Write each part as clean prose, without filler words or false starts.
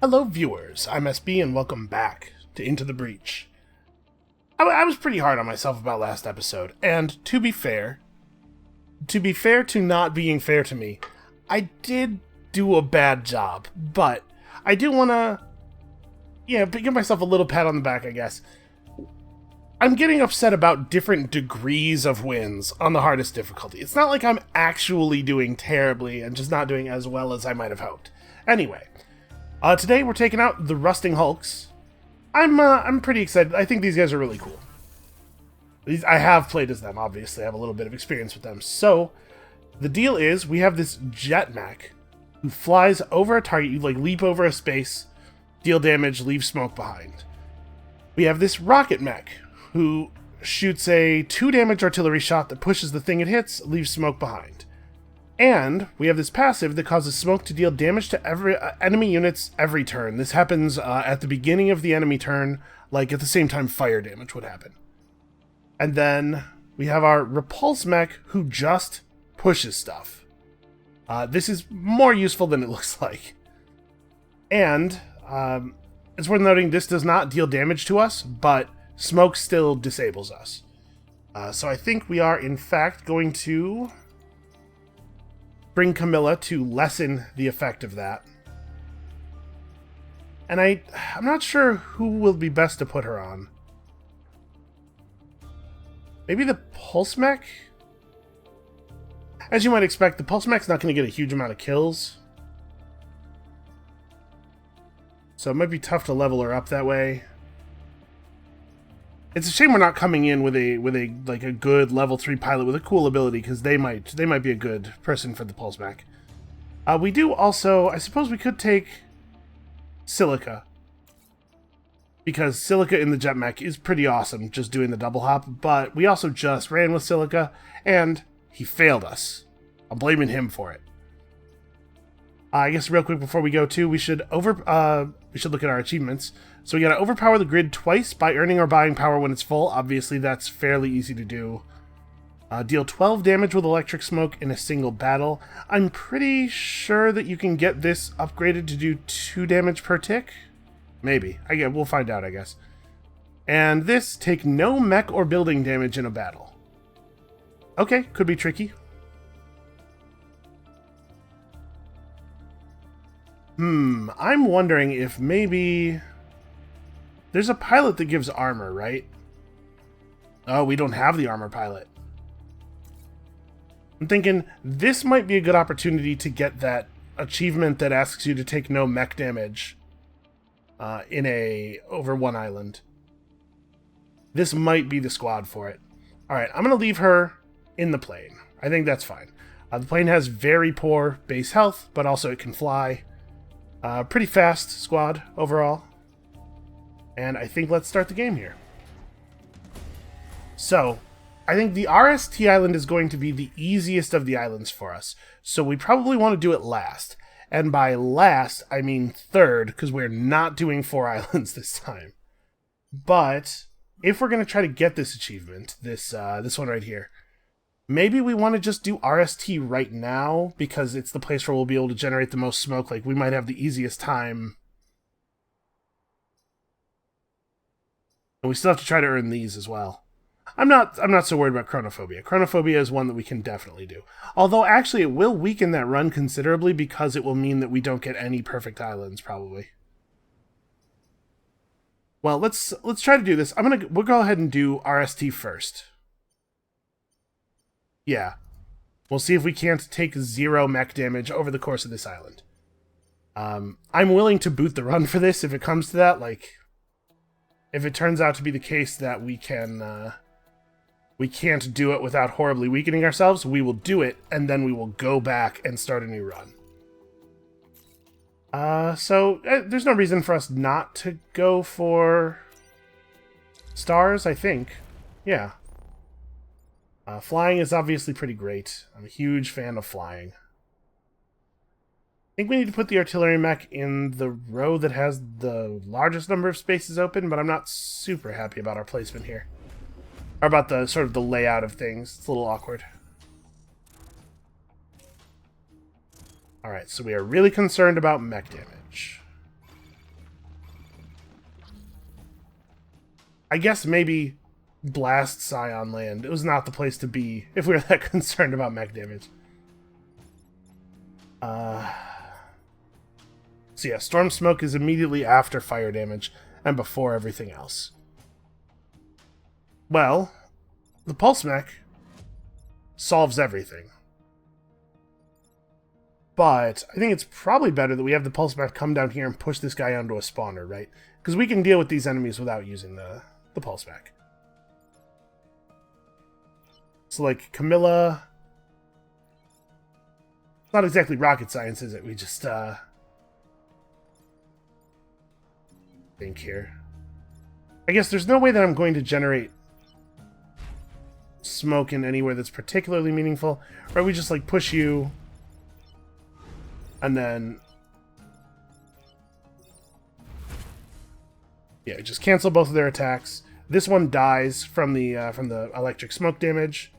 Hello viewers, I'm SB and welcome back to Into the Breach. I was pretty hard on myself about last episode, and to be fair to not being fair to me, I did do a bad job, but I do want to, give myself a little pat on the back, I guess. I'm getting upset about different degrees of wins on the hardest difficulty. It's not like I'm actually doing terribly and just not doing as well as I might have hoped. Anyway, today we're taking out the Rusting Hulks. I'm pretty excited. I think these guys are really cool. I have played as them, obviously. I have a little bit of experience with them. So, the deal is, we have this jet mech who flies over a target. You, leap over a space, deal damage, leave smoke behind. We have this rocket mech who shoots a 2 damage artillery shot that pushes the thing it hits, leaves smoke behind. And we have this passive that causes smoke to deal damage to every enemy units every turn. This happens at the beginning of the enemy turn, at the same time fire damage would happen. And then we have our repulse mech who just pushes stuff. This is more useful than it looks like. And it's worth noting this does not deal damage to us, but smoke still disables us. So I think we are in fact going to bring Camilla to lessen the effect of that. And I'm not sure who will be best to put her on. Maybe the Pulse Mech? As you might expect, the Pulse Mech's not going to get a huge amount of kills. So it might be tough to level her up that way. It's a shame we're not coming in with a good level 3 pilot with a cool ability, because they might be a good person for the Pulse Mech. We do also, I suppose we could take Silica, because Silica in the jet mech is pretty awesome, just doing the double hop, but we also just ran with Silica, and he failed us. I'm blaming him for it. I guess real quick before we go too, we should look at our achievements. So we gotta overpower the grid twice by earning or buying power when it's full. Obviously that's fairly easy to do. Deal 12 damage with electric smoke in a single battle. I'm pretty sure that you can get this upgraded to do 2 damage per tick. Maybe. We'll find out, I guess. And this, take no mech or building damage in a battle. Okay, could be tricky. I'm wondering if maybe there's a pilot that gives armor, right? Oh, we don't have the armor pilot. I'm thinking this might be a good opportunity to get that achievement that asks you to take no mech damage over one island. This might be the squad for it. Alright, I'm going to leave her in the plane. I think that's fine. The plane has very poor base health, but also it can fly. Pretty fast squad overall. And I think let's start the game here. So, I think the RST island is going to be the easiest of the islands for us. So we probably want to do it last. And by last, I mean third, because we're not doing 4 islands this time. But if we're going to try to get this achievement, this one right here, maybe we want to just do RST right now, because it's the place where we'll be able to generate the most smoke. We might have the easiest time. And we still have to try to earn these as well. I'm not so worried about Chronophobia. Chronophobia is one that we can definitely do. Although, actually, it will weaken that run considerably, because it will mean that we don't get any perfect islands, probably. Well, let's try to do this. We'll go ahead and do RST first. Yeah. We'll see if we can't take 0 mech damage over the course of this island. I'm willing to boot the run for this if it comes to that. If it turns out to be the case that we can't do it without horribly weakening ourselves, we will do it, and then we will go back and start a new run. There's no reason for us not to go for stars, I think. Yeah. Flying is obviously pretty great. I'm a huge fan of flying. I think we need to put the artillery mech in the row that has the largest number of spaces open, but I'm not super happy about our placement here. Or about the sort of the layout of things. It's a little awkward. Alright, so we are really concerned about mech damage. I guess maybe Blast Psi on land. It was not the place to be if we were that concerned about mech damage. So yeah, Storm Smoke is immediately after fire damage and before everything else. Well, the Pulse Mech solves everything. But I think it's probably better that we have the Pulse Mech come down here and push this guy onto a spawner, right? Because we can deal with these enemies without using the Pulse Mech. So like Camilla... Not exactly rocket science, is it? We just, think here. I guess there's no way that I'm going to generate smoke in anywhere that's particularly meaningful. Or we just, like, push you, and then... Yeah, just cancel both of their attacks. This one dies from the electric smoke damage.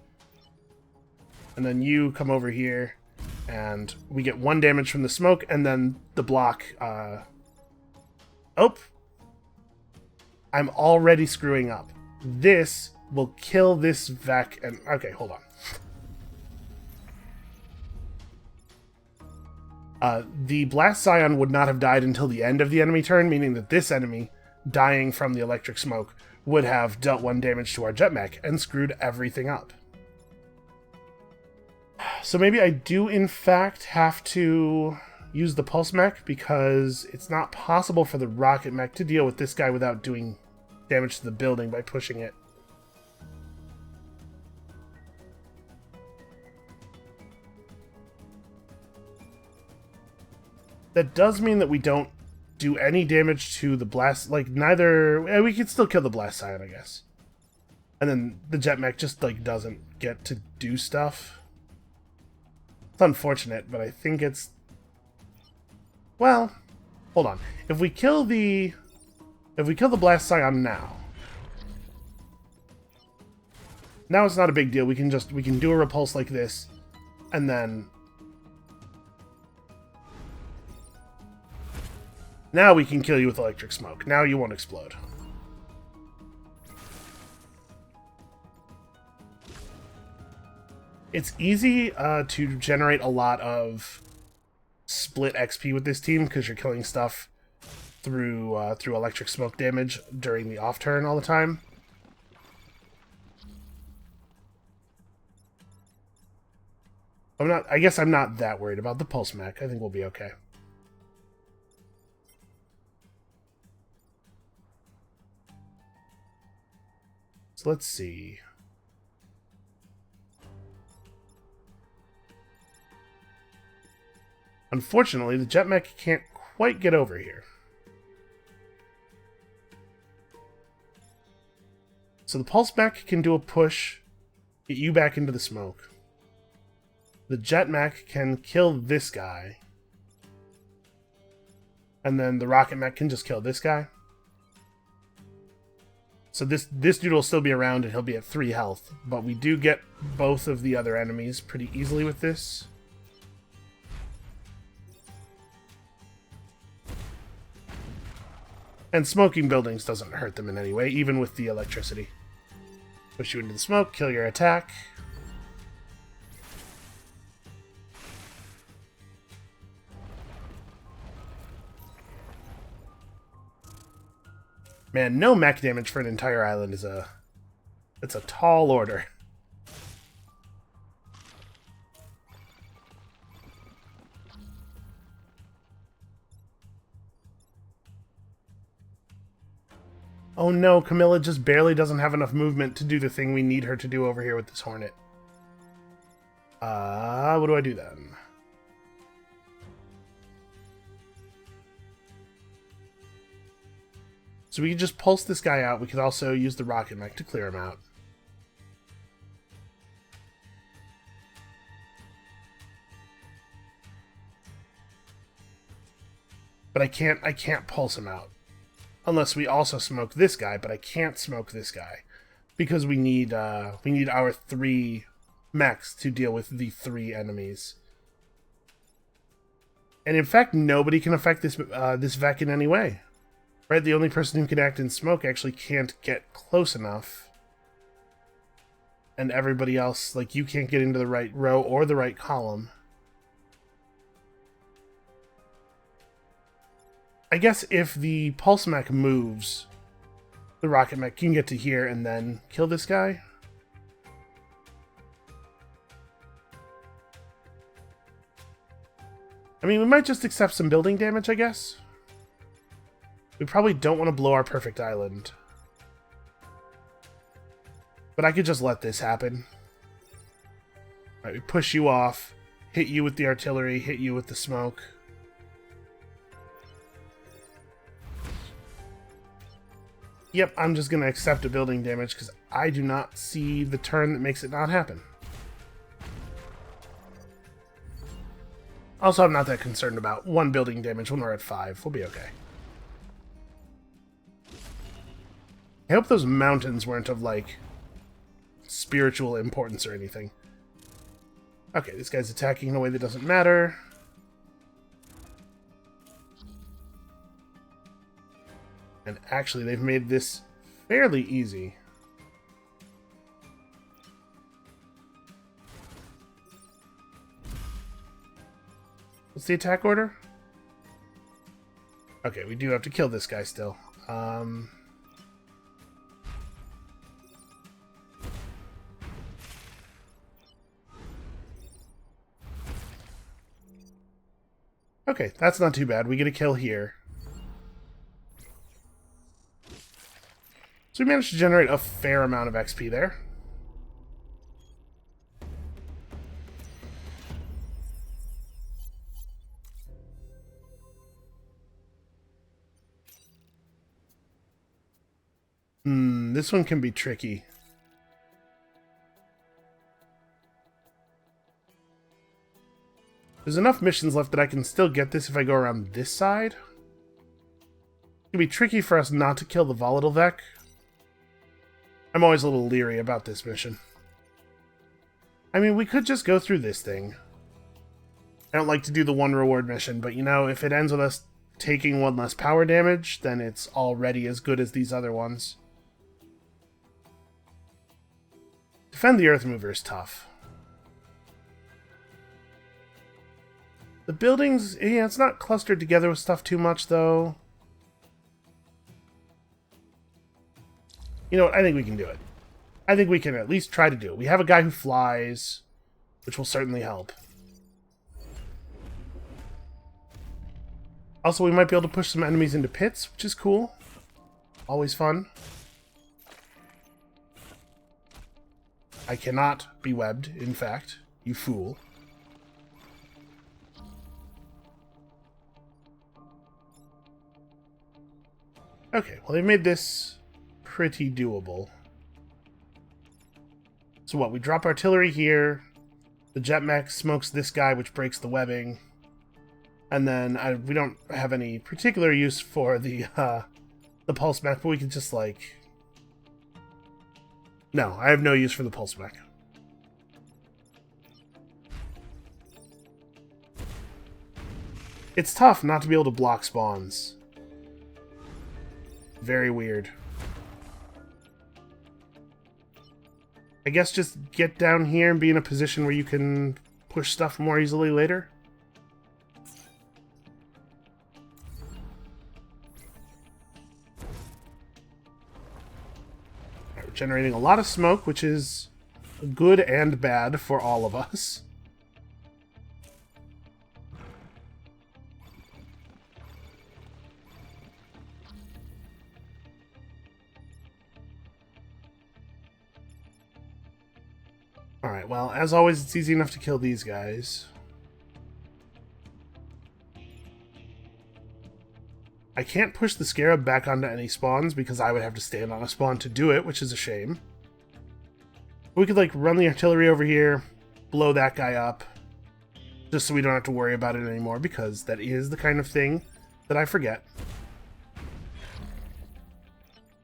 And then you come over here, and we get 1 damage from the smoke, and then the block, Oh! I'm already screwing up. This will kill this Vec, and... Okay, hold on. The Blast Scion would not have died until the end of the enemy turn, meaning that this enemy, dying from the electric smoke, would have dealt 1 damage to our jet mech and screwed everything up. So maybe I do, in fact, have to use the Pulse Mech, because it's not possible for the Rocket Mech to deal with this guy without doing damage to the building by pushing it. That does mean that we don't do any damage to the Blast... Like, neither... We could still kill the Blast Scion, I guess. And then the Jet Mech just, like, doesn't get to do stuff. It's unfortunate, but I think it's... Well, hold on. If we kill the Blast Scion now it's not a big deal. We can do a repulse like this, and then now we can kill you with electric smoke. Now you won't explode. It's easy to generate a lot of split XP with this team because you're killing stuff through electric smoke damage during the off turn all the time. I guess I'm not that worried about the Pulse Mech. I think we'll be okay. So let's see. Unfortunately, the jet mech can't quite get over here. So the Pulse Mech can do a push, get you back into the smoke. The jet mech can kill this guy. And then the rocket mech can just kill this guy. So this dude will still be around and he'll be at 3 health. But we do get both of the other enemies pretty easily with this. And smoking buildings doesn't hurt them in any way, even with the electricity. Push you into the smoke, kill your attack. Man, no mech damage for an entire island is it's a tall order. Oh no, Camilla just barely doesn't have enough movement to do the thing we need her to do over here with this Hornet. What do I do then? So we could just pulse this guy out. We could also use the rocket mech to clear him out. But I can't pulse him out. Unless we also smoke this guy, but I can't smoke this guy. Because we need our 3 mechs to deal with the 3 enemies. And in fact, nobody can affect this Vec in any way. Right, the only person who can act in smoke actually can't get close enough. And everybody else, like, you can't get into the right row or the right column. I guess if the pulse mech moves, the rocket mech can get to here and then kill this guy. I mean, we might just accept some building damage, I guess. We probably don't want to blow our perfect island. But I could just let this happen. Alright, we push you off, hit you with the artillery, hit you with the smoke. Yep, I'm just going to accept a building damage because I do not see the turn that makes it not happen. Also, I'm not that concerned about 1 building damage when we're at 5. We'll be okay. I hope those mountains weren't of, like, spiritual importance or anything. Okay, this guy's attacking in a way that doesn't matter. And actually, they've made this fairly easy. What's the attack order? Okay, we do have to kill this guy still. Okay, that's not too bad. We get a kill here. So we managed to generate a fair amount of XP there. This one can be tricky. There's enough missions left that I can still get this if I go around this side. It can be tricky for us not to kill the volatile Vec. I'm always a little leery about this mission. I mean, we could just go through this thing. I don't like to do the 1 reward mission, but you know, if it ends with us taking 1 less power damage, then it's already as good as these other ones. Defend the Earth Mover is tough. The buildings, yeah, it's not clustered together with stuff too much, though. You know what? I think we can do it. I think we can at least try to do it. We have a guy who flies, which will certainly help. Also, we might be able to push some enemies into pits, which is cool. Always fun. I cannot be webbed, in fact. You fool. Okay, well, they made this pretty doable. So what, we drop artillery here, the jet mech smokes this guy, which breaks the webbing, and then we don't have any particular use for the pulse mech, but we can just, like... No, I have no use for the pulse mech. It's tough not to be able to block spawns. Very weird. I guess just get down here and be in a position where you can push stuff more easily later. Right, we're generating a lot of smoke, which is good and bad for all of us. Alright, well, as always, it's easy enough to kill these guys. I can't push the Scarab back onto any spawns because I would have to stand on a spawn to do it, which is a shame. We could, like, run the artillery over here, blow that guy up, just so we don't have to worry about it anymore, because that is the kind of thing that I forget.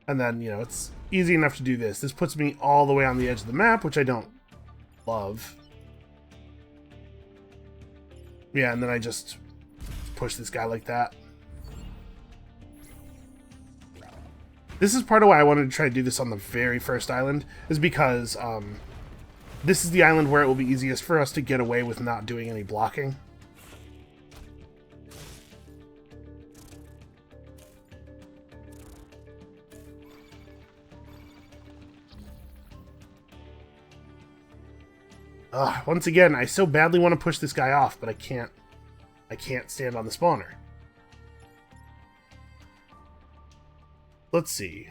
And then, you know, it's easy enough to do this. This puts me all the way on the edge of the map, which I don't love. Yeah, and then I just push this guy like that. This is part of why I wanted to try to do this on the very first island, is because this is the island where it will be easiest for us to get away with not doing any blocking. Once again, I so badly want to push this guy off, but I can't. I can't stand on the spawner. Let's see.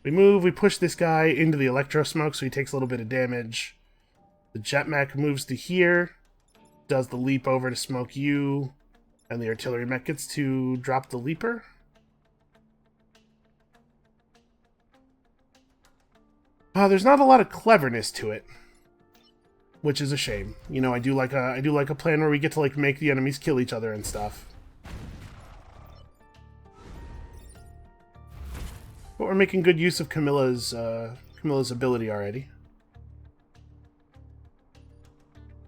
We move, we push this guy into the electro smoke, so he takes a little bit of damage. The jetmech moves to here, does the leap over to smoke you, and the artillery mech gets to drop the leaper. There's not a lot of cleverness to it, which is a shame. You know, I do like a plan where we get to like make the enemies kill each other and stuff. But we're making good use of Camilla's ability already.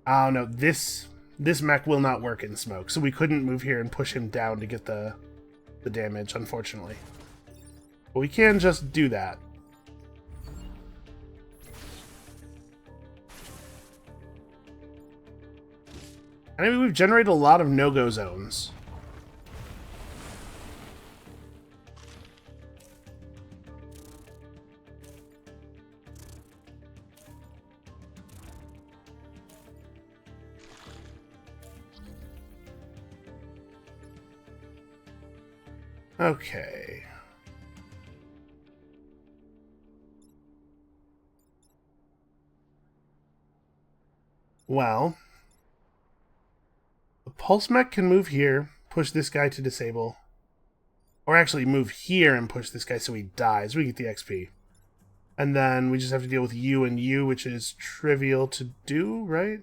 Oh no, this mech will not work in smoke, so we couldn't move here and push him down to get the damage, unfortunately. But we can just do that. I mean, we've generated a lot of no-go zones. Okay. Well, the pulse mech can move here, push this guy to disable. Or actually move here and push this guy so he dies. We get the XP. And then we just have to deal with you and you, which is trivial to do, right?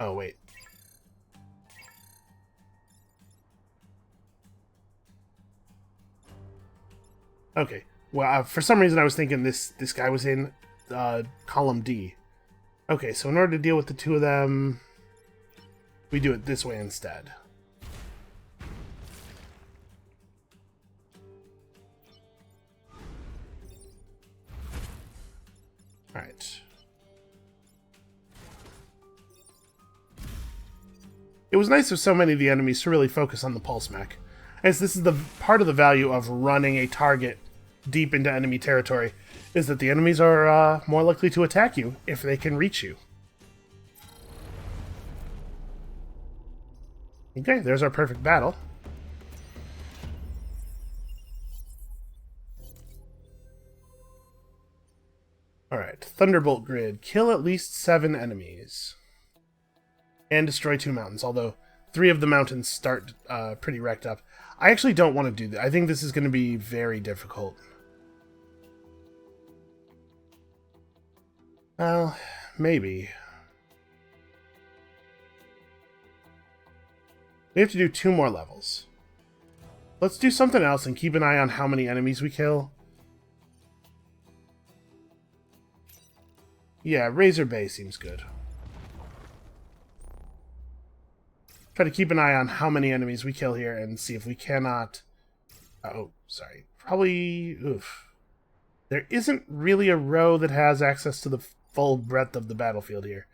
Oh, wait. Okay. Well, for some reason I was thinking this guy was in column D. Okay, so in order to deal with the two of them, we do it this way instead. Alright. It was nice of so many of the enemies to really focus on the pulse mech, as this is the part of the value of running a target deep into enemy territory, is that the enemies are more likely to attack you if they can reach you. Okay, there's our perfect battle. Alright, Thunderbolt Grid. Kill at least 7 enemies. And destroy 2 mountains, although 3 of the mountains start pretty wrecked up. I actually don't want to do that. I think this is going to be very difficult. Well, maybe. We have to do 2 more levels. Let's do something else and keep an eye on how many enemies we kill. Yeah, Razor Bay seems good. Try to keep an eye on how many enemies we kill here and see if we cannot... Oh, sorry. Probably... Oof. There isn't really a row that has access to the full breadth of the battlefield here.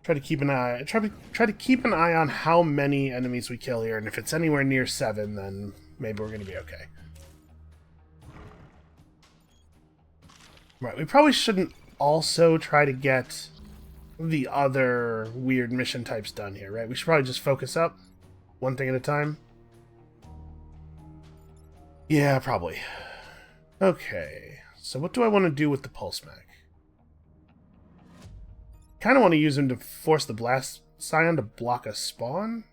Try to keep an eye... Try to keep an eye on how many enemies we kill here, and if it's anywhere near 7, then maybe we're going to be okay. Right, we probably shouldn't also try to get the other weird mission types done here, right? We should probably just focus up one thing at a time. Yeah, probably. Okay, so what do I want to do with the pulse mech? Kind of want to use him to force the blast scion to block a spawn.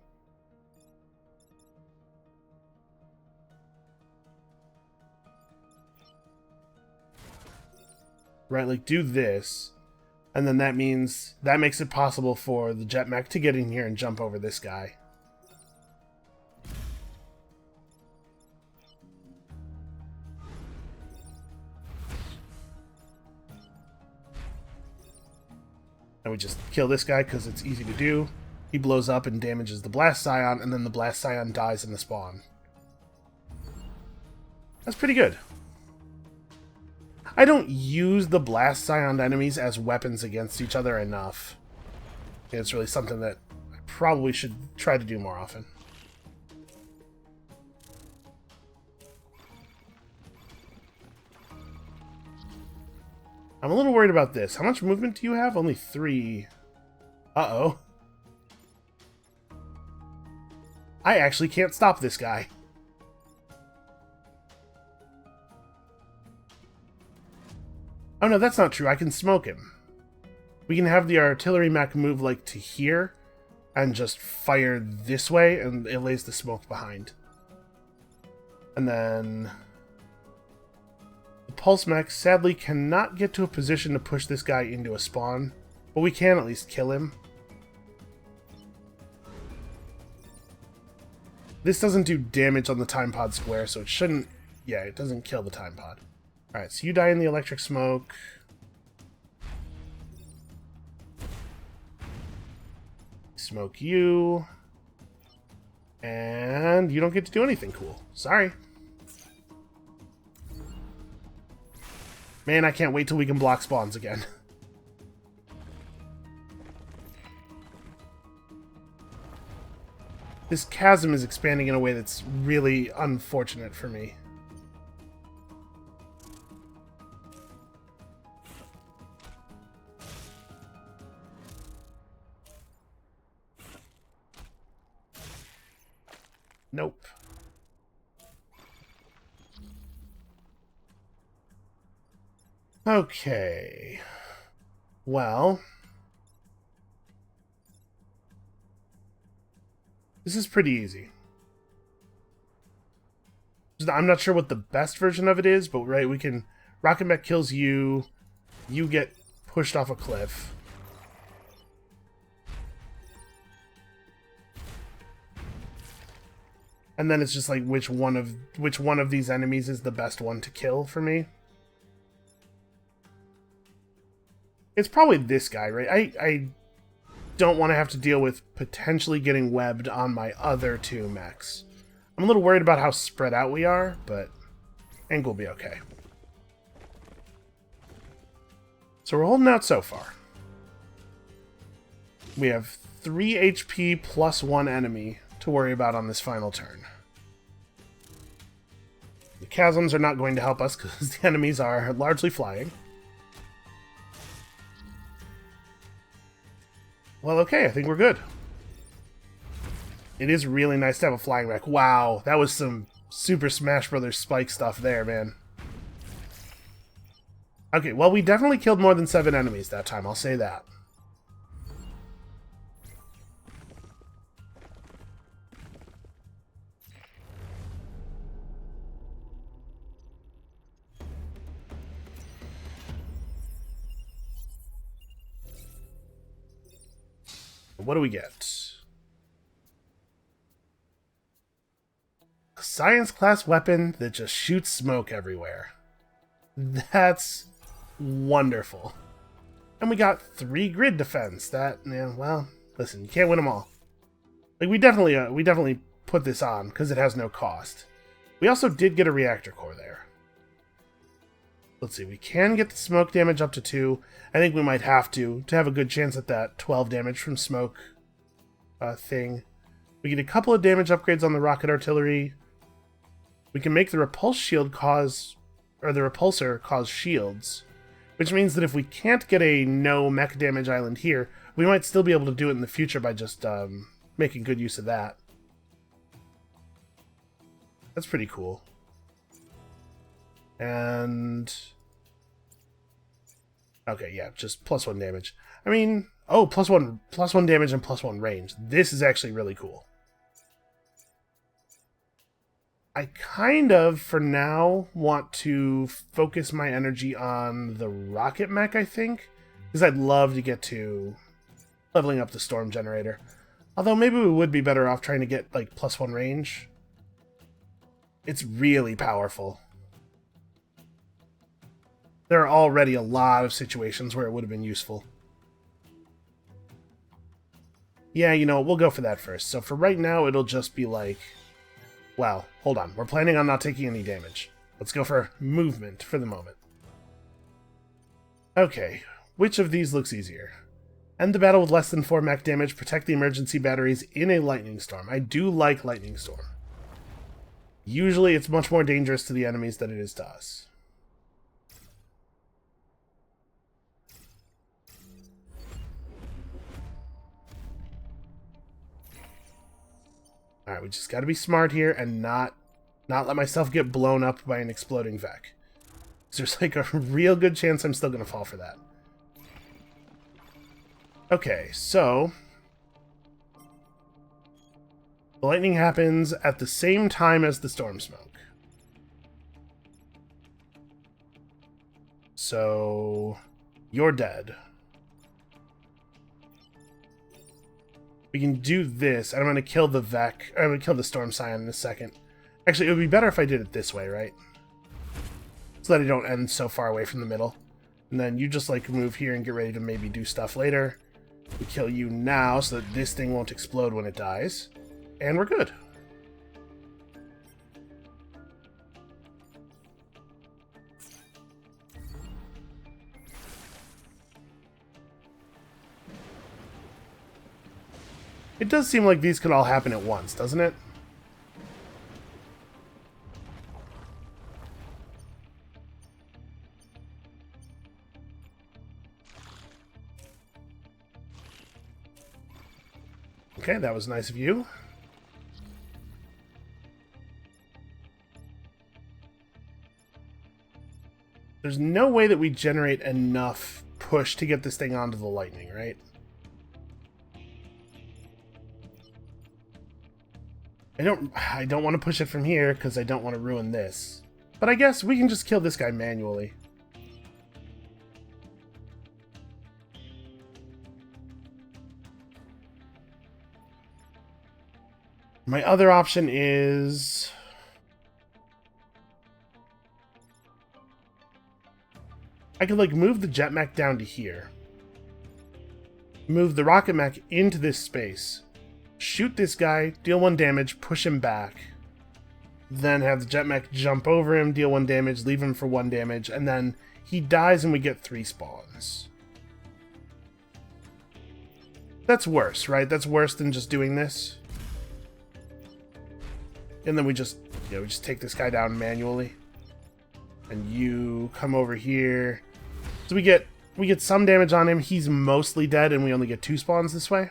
Right, like do this, and then that makes it possible for the jet mech to get in here and jump over this guy. And we just kill this guy because it's easy to do. He blows up and damages the Blast Scion, and then the Blast Scion dies in the spawn. That's pretty good. I don't use the Blast Scion enemies as weapons against each other enough. It's really something that I probably should try to do more often. I'm a little worried about this. How much movement do you have? Only 3. Uh-oh. I actually can't stop this guy. Oh no, that's not true. I can smoke him. We can have the artillery mech move like to here and just fire this way, and it lays the smoke behind. And then the pulse mech sadly cannot get to a position to push this guy into a spawn, but we can at least kill him. This doesn't do damage on the time pod square, so it shouldn't... Yeah, it doesn't kill the time pod. Alright, so you die in the electric smoke. Smoke you. And you don't get to do anything cool. Sorry. Man, I can't wait till we can block spawns again. This chasm is expanding in a way that's really unfortunate for me. Nope. Okay. Well, this is pretty easy. I'm not sure what the best version of it is, but right, we can... Rocket Mech kills you, you get pushed off a cliff. And then it's just like which one of these enemies is the best one to kill for me. It's probably this guy, right? I don't want to have to deal with potentially getting webbed on my other 2 mechs. I'm a little worried about how spread out we are, but I think we'll be okay. So we're holding out so far. We have 3 HP plus 1 enemy to worry about on this final turn. The chasms are not going to help us because the enemies are largely flying. Well, okay, I think we're good. It is really nice to have a flying mech. Wow, that was some Super Smash Bros. Spike stuff there, man. Okay, well, we definitely killed more than 7 enemies that time, I'll say that. What do we get? A science class weapon that just shoots smoke everywhere. That's wonderful. And we got 3 grid defense. That, yeah, well, listen, you can't win them all. Like we definitely put this on because it has no cost. We also did get a reactor core there. Let's see, we can get the smoke damage up to 2. I think we might have to have a good chance at that 12 damage from smoke thing. We get a couple of damage upgrades on the rocket artillery. We can make the repulse shield cause, or the repulsor cause shields, which means that if we can't get a no mech damage island here, we might still be able to do it in the future by just making good use of that. That's pretty cool. And okay, yeah, just +1 damage. I mean, oh, +1 damage and +1 range. This is actually really cool. I kind of, for now, want to focus my energy on the rocket mech, I think, because I'd love to get to leveling up the storm generator. Although maybe we would be better off trying to get like +1 range. It's really powerful. There are already a lot of situations where it would have been useful. Yeah, you know, we'll go for that first. So for right now, it'll just be like... Well, hold on. We're planning on not taking any damage. Let's go for movement for the moment. Okay, which of these looks easier? End the battle with less than 4 mech damage, protect the emergency batteries in a lightning storm. I do like lightning storm. Usually it's much more dangerous to the enemies than it is to us. Alright, we just gotta be smart here and not let myself get blown up by an exploding Vec. There's like a real good chance I'm still gonna fall for that. Okay, so... the lightning happens at the same time as the storm smoke. So... you're dead. We can do this, and I'm going to kill the Vec. I'm going to kill the Storm Scion in a second. Actually, it would be better if I did it this way, right? So that I don't end so far away from the middle. And then you just, like, move here and get ready to maybe do stuff later. We kill you now so that this thing won't explode when it dies. And we're good. It does seem like these could all happen at once, doesn't it? Okay, that was nice of you. There's no way that we generate enough push to get this thing onto the lightning, right? I don't want to push it from here because I don't want to ruin this. But I guess we can just kill this guy manually. My other option is... I could, like, move the jet mech down to here. Move the rocket mech into this space. Shoot this guy, deal 1 damage, push him back. Then have the jet mech jump over him, deal 1 damage, leave him for 1 damage, and then he dies and we get 3 spawns. That's worse, right? That's worse than just doing this. And then we just, we just take this guy down manually. And you come over here. So we get some damage on him. He's mostly dead and we only get 2 spawns this way.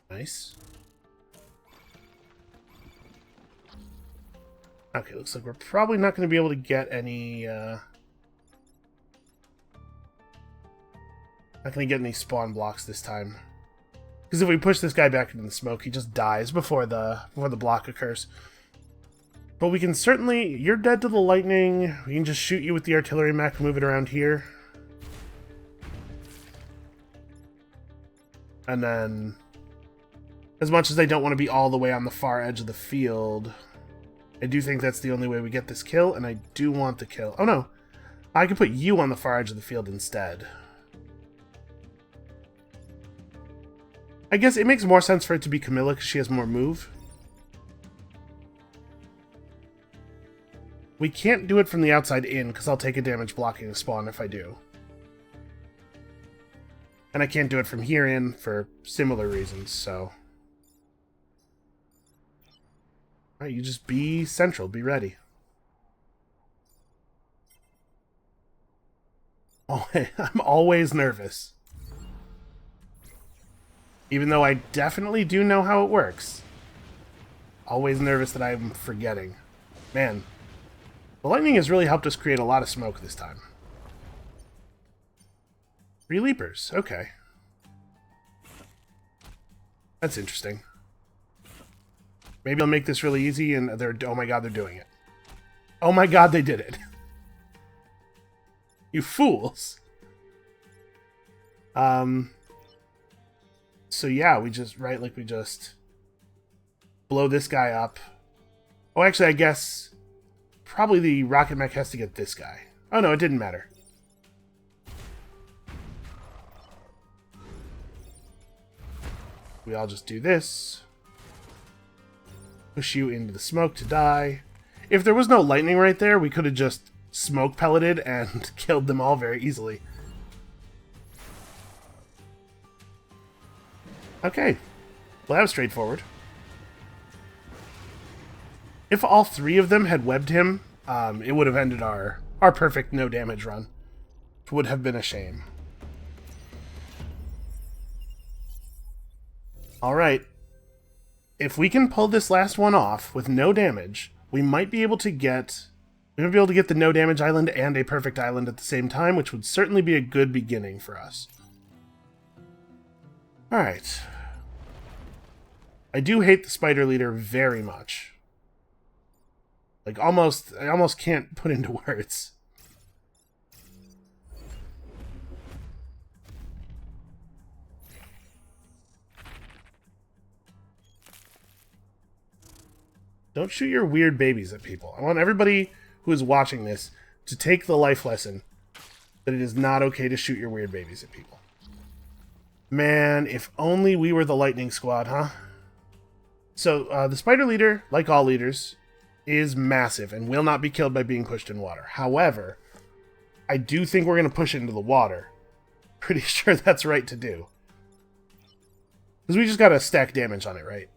Nice. Okay, looks like we're probably not going to be able to get any, not going to get any spawn blocks this time. Because if we push this guy back into the smoke, he just dies before the block occurs. But we can certainly... You're dead to the lightning. We can just shoot you with the artillery mech, move it around here. And then... as much as I don't want to be all the way on the far edge of the field, I do think that's the only way we get this kill, and I do want the kill. Oh no, I can put you on the far edge of the field instead. I guess it makes more sense for it to be Camilla because she has more move. We can't do it from the outside in because I'll take a damage blocking a spawn if I do. And I can't do it from here in for similar reasons, so... Alright, you just be central, be ready. Oh, I'm always nervous. Even though I definitely do know how it works. Always nervous that I'm forgetting. Man, the lightning has really helped us create a lot of smoke this time. 3 leapers, okay. That's interesting. Maybe I'll make this really easy and they're... oh my god, they're doing it. Oh my god, they did it. You fools! So yeah, we just blow this guy up. Oh, actually, I guess probably the rocket mech has to get this guy. Oh no, it didn't matter. We all just do this. Push you into the smoke to die. If there was no lightning right there, we could have just smoke pelleted and killed them all very easily. Okay. Well, that was straightforward. If all three of them had webbed him, it would have ended our perfect no damage run. Which would have been a shame. Alright. If we can pull this last one off with no damage, we might be able to get the no damage island and a perfect island at the same time, which would certainly be a good beginning for us. Alright. I do hate the spider leader very much. Like, I almost can't put into words. Don't shoot your weird babies at people. I want everybody who is watching this to take the life lesson that it is not okay to shoot your weird babies at people. Man, if only we were the lightning squad, huh? So, the spider leader, like all leaders, is massive and will not be killed by being pushed in water. However, I do think we're going to push it into the water. Pretty sure that's right to do. Because we just got to stack damage on it, right?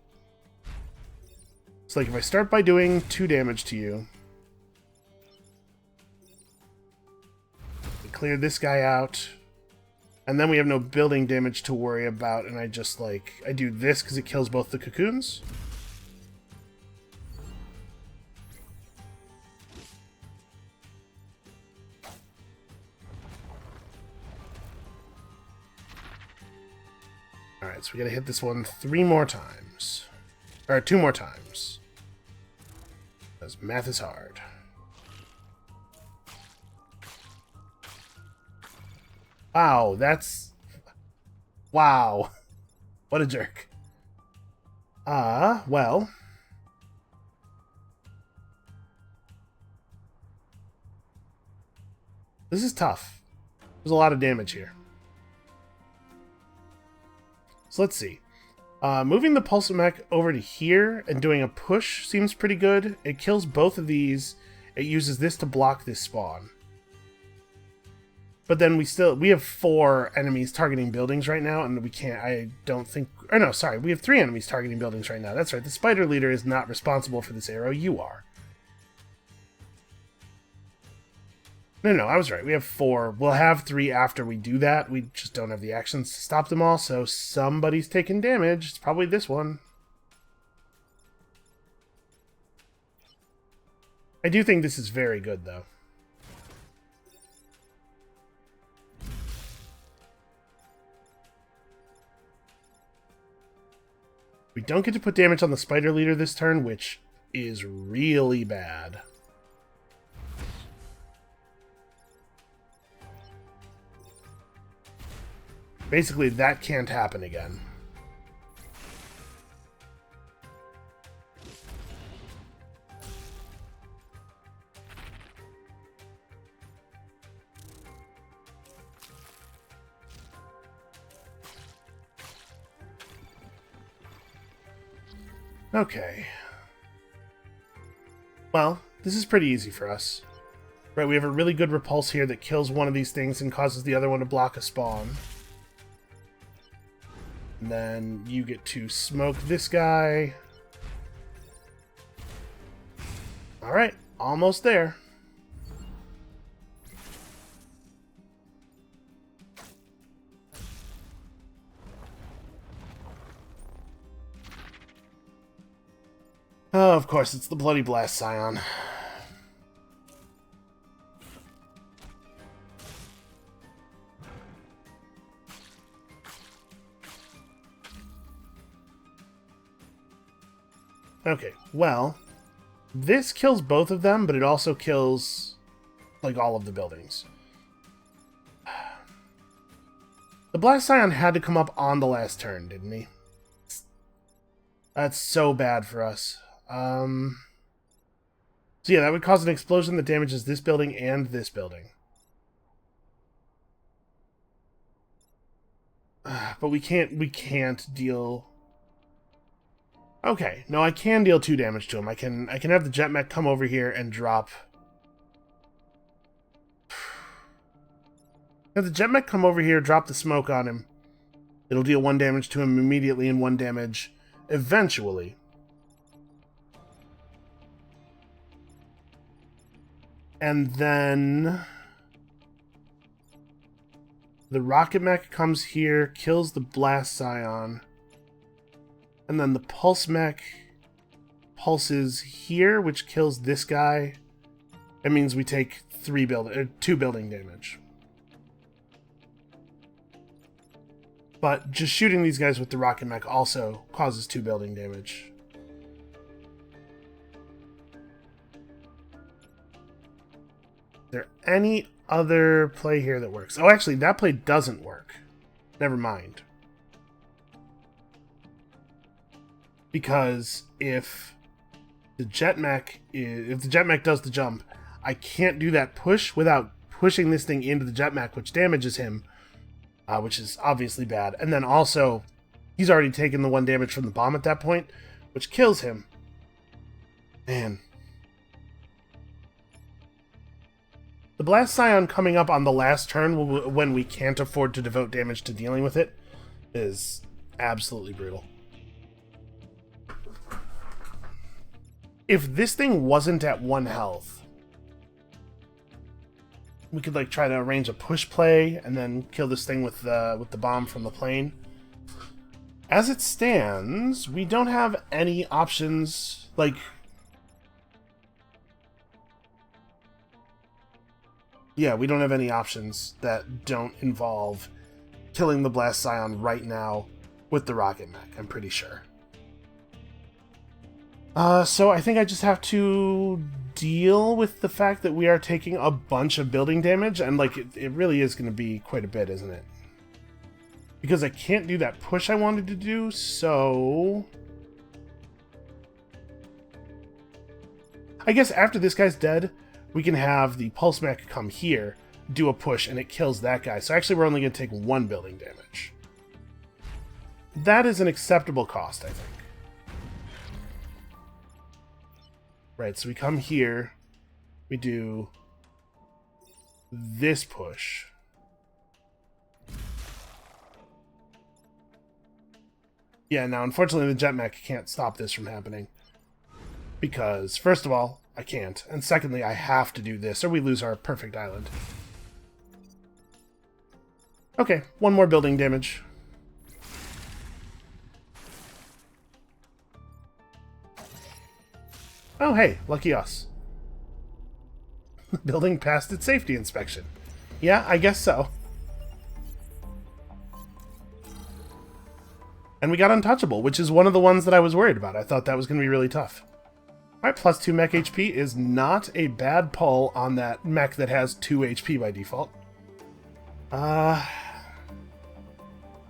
So, like, if I start by doing 2 damage to you, we clear this guy out, and then we have no building damage to worry about, and I just, like, I do this because it kills both the cocoons. Alright, so we gotta hit this one 3 more times. Or 2 more times. Because math is hard. Wow, that's... Wow. What a jerk. Well... This is tough. There's a lot of damage here. So let's see. Moving the pulsar mech over to here and doing a push seems pretty good. It kills both of these. It uses this to block this spawn. But then we have 4 enemies targeting buildings right now, and we can't, I don't think, or no, sorry, we have 3 enemies targeting buildings right now. That's right, the spider leader is not responsible for this arrow, you are. No, I was right. We have 4. We'll have 3 after we do that. We just don't have the actions to stop them all, so somebody's taking damage. It's probably this one. I do think this is very good, though. We don't get to put damage on the spider leader this turn, which is really bad. Basically, that can't happen again. Okay. Well, this is pretty easy for us. Right, we have a really good repulse here that kills one of these things and causes the other one to block a spawn. And then you get to smoke this guy. Alright, almost there. Oh, of course, it's the Bloody Blast Scion. Okay, well, this kills both of them, but it also kills, like, all of the buildings. The Blast Scion had to come up on the last turn, didn't he? That's so bad for us. So yeah, that would cause an explosion that damages this building and this building. But we can't deal... Okay, no, I can deal 2 damage to him. I can have the jet mech come over here and drop... Have the jet mech come over here, drop the smoke on him. It'll deal 1 damage to him immediately and 1 damage eventually. And then... the rocket mech comes here, kills the blast scion. And then the pulse mech pulses here, which kills this guy. That means we take 2 building damage. But just shooting these guys with the rocket mech also causes 2 building damage. Is there any other play here that works? Oh, actually, that play doesn't work. Never mind. Because if the jet mech does the jump, I can't do that push without pushing this thing into the jet mech, which damages him, which is obviously bad. And then also, he's already taken the 1 damage from the bomb at that point, which kills him. Man. The Blast Scion coming up on the last turn when we can't afford to devote damage to dealing with it is absolutely brutal. If this thing wasn't at 1 health, we could like try to arrange a push play and then kill this thing with the bomb from the plane. As it stands, we don't have any options like... Yeah, we don't have any options that don't involve killing the Blast Scion right now with the rocket mech, I'm pretty sure. So I think I just have to deal with the fact that we are taking a bunch of building damage, and like it really is going to be quite a bit, isn't it? Because I can't do that push I wanted to do, so... I guess after this guy's dead, we can have the pulse mech come here, do a push, and it kills that guy. So actually we're only going to take 1 building damage. That is an acceptable cost, I think. Right, so we come here, we do this push. Yeah, now unfortunately the jet mech can't stop this from happening. Because, first of all, I can't. And secondly, I have to do this, or we lose our perfect island. Okay, 1 more building damage. Oh, hey, lucky us. The building passed its safety inspection. Yeah, I guess so. And we got untouchable, which is one of the ones that I was worried about. I thought that was going to be really tough. Alright, plus 2 mech HP is not a bad pull on that mech that has 2 HP by default.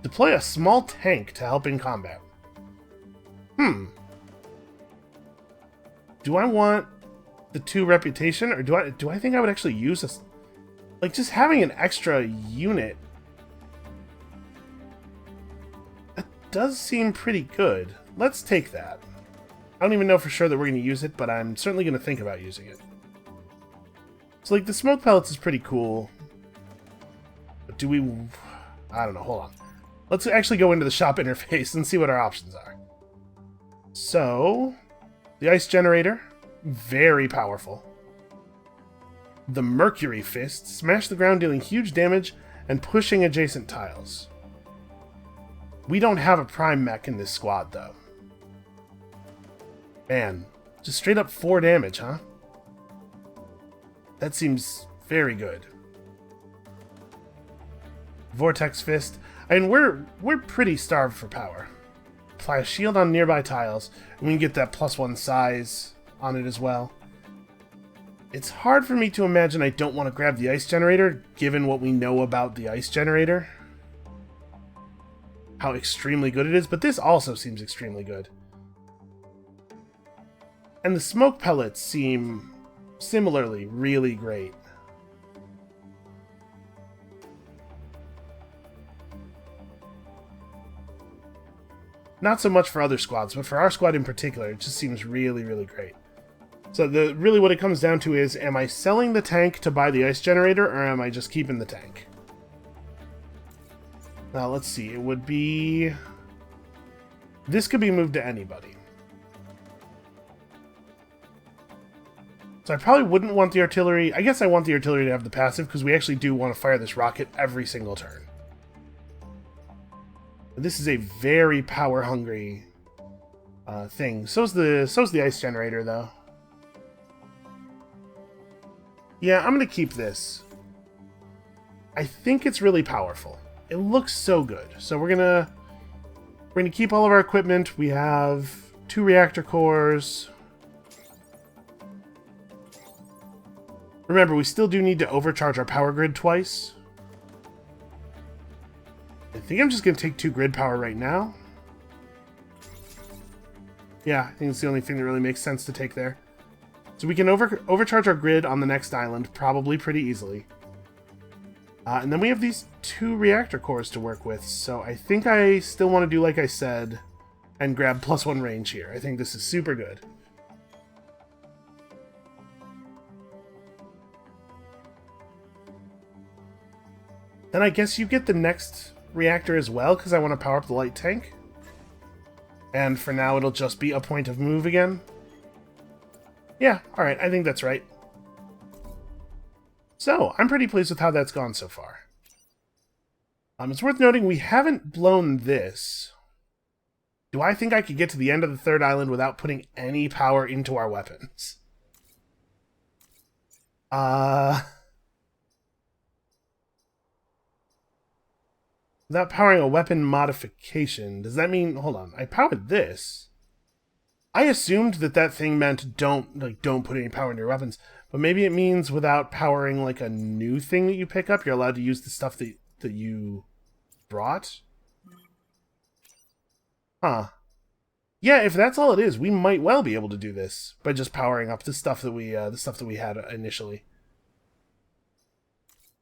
Deploy a small tank to help in combat. Do I want the 2 reputation, or do I think I would actually use this? Like, just having an extra unit... That does seem pretty good. Let's take that. I don't even know for sure that we're going to use it, but I'm certainly going to think about using it. So, like, the smoke pellets is pretty cool. But do we... I don't know, hold on. Let's actually go into the shop interface and see what our options are. So... the ice generator, very powerful. The Mercury Fist, smash the ground dealing huge damage and pushing adjacent tiles. We don't have a prime mech in this squad, though. Man, just straight up 4 damage, huh? That seems very good. Vortex Fist. I mean, we're pretty starved for power. Apply a shield on nearby tiles, and we can get that +1 size on it as well. It's hard for me to imagine I don't want to grab the ice generator, given what we know about the ice generator. how extremely good it is, but this also seems extremely good. And the smoke pellets seem similarly really great. Not so much for other squads, but for our squad in particular, it just seems really, really great. So really what it comes down to is, am I selling the tank to buy the ice generator, or am I just keeping the tank? Now, let's see. It would be... This could be moved to anybody. So I probably wouldn't want the artillery... I guess I want the artillery to have the passive, because we actually do want to fire this rocket every single turn. This is a very power-hungry thing. So's the ice generator, though. Yeah, I'm going to keep this. I think it's really powerful. It looks so good. So we're gonna keep all of our equipment. We have 2 reactor cores. Remember, we still do need to overcharge our power grid twice. I think I'm just gonna take 2 grid power right now. Yeah, I think it's the only thing that really makes sense to take there. So we can overcharge our grid on the next island, probably pretty easily. And then we have these 2 reactor cores to work with, so I think I still want to do like I said, and grab +1 range here. I think this is super good. Then I guess you get the next reactor as well, because I want to power up the light tank. And for now, it'll just be a point of move again. Yeah, alright, I think that's right. So, I'm pretty pleased with how that's gone so far. It's worth noting we haven't blown this. Do I think I could get to the end of the 3rd island without putting any power into our weapons? Without powering a weapon modification, does that mean... Hold on, I powered this. I assumed that thing meant don't put any power into your weapons. But maybe it means without powering like a new thing that you pick up, you're allowed to use the stuff that you brought? Huh. Yeah, if that's all it is, we might well be able to do this by just powering up the stuff that we had initially.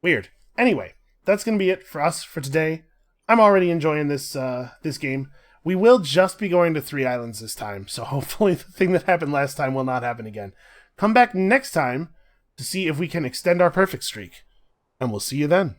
Weird. Anyway, that's gonna be it for us for today. I'm already enjoying this this game. We will just be going to 3 islands this time, so hopefully the thing that happened last time will not happen again. Come back next time to see if we can extend our perfect streak. And we'll see you then.